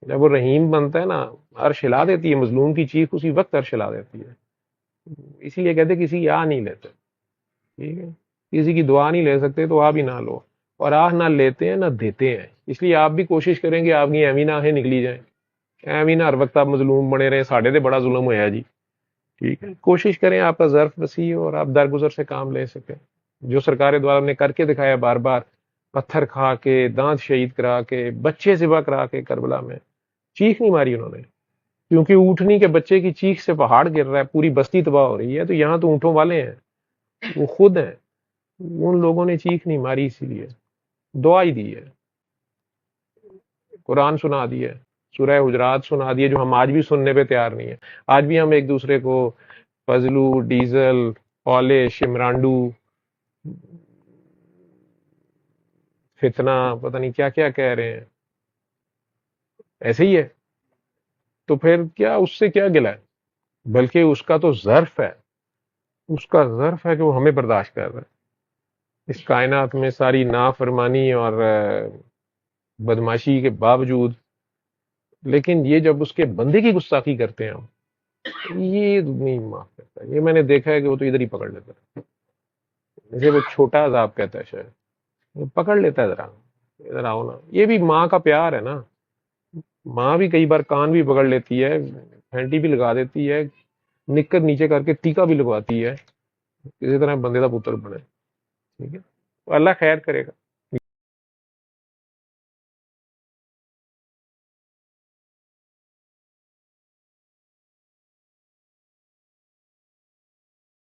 جب وہ رحیم بنتا ہے نا، عرش ہلا دیتی ہے، مظلوم کی چیخ اسی وقت عرش ہلا دیتی ہے. اسی لیے کہتے کسی کی آہ نہیں لیتے. ٹھیک ہے، کسی کی دعا نہیں لے سکتے تو آہ بھی نہ لو. اور آہ نہ لیتے ہیں نہ دیتے ہیں، اس لیے آپ بھی کوشش کریں گے آپ کی ایویں نہ آہیں نکلی جائیں، ایویں نہ ہر وقت آپ مظلوم بنے رہے ساڑھے تے بڑا ظلم ہوا جی. ٹھیک ہے، کوشش کریں آپ کا ظرف وسیع ہو اور آپ درگزر سے کام لے سکیں. جو سرکار دو عالم نے کر کے دکھایا بار بار، پتھر کھا کے، دانت شہید کرا کے، بچے ذبح کرا کے کربلا میں، چیخ نہیں ماری انہوں نے. کیونکہ اونٹنی کے بچے کی چیخ سے پہاڑ گر رہا ہے، پوری بستی تباہ ہو رہی ہے، تو یہاں تو اونٹوں والے ہیں، وہ خود ہیں. ان لوگوں نے چیخ نہیں ماری، اسی لیے دعا ہی دی ہے، قرآن سنا دی ہے، سورہ حجرات سنا دی ہے، جو ہم آج بھی سننے پہ تیار نہیں ہیں. آج بھی ہم ایک دوسرے کو فضلو، ڈیزل، پالش، عمرانڈو، فتنہ، پتہ نہیں کیا کیا کہہ رہے ہیں. ایسے ہی ہے. تو پھر کیا اس سے کیا گلا ہے؟ بلکہ اس کا تو ظرف ہے، اس کا ظرف ہے کہ وہ ہمیں برداشت کر رہا ہے اس کائنات میں ساری نافرمانی اور بدماشی کے باوجود. لیکن یہ جب اس کے بندے کی گستاخی کرتے ہیں ہم، یہ نہیں معاف کرتا. یہ میں نے دیکھا ہے کہ وہ تو ادھر ہی پکڑ لیتا ہے، جسے وہ چھوٹا عذاب کہتا ہے شاید، وہ پکڑ لیتا ہے. ذرا ادھر آؤ نا. یہ بھی ماں کا پیار ہے نا. ماں بھی کئی بار کان بھی پکڑ لیتی ہے، پھینٹی بھی لگا دیتی ہے، نکر نیچے کر کے ٹیکا بھی لگواتی ہے، اسی طرح بندے کا پتر بنے. ٹھیک ہے، تو اللہ خیر کرے گا.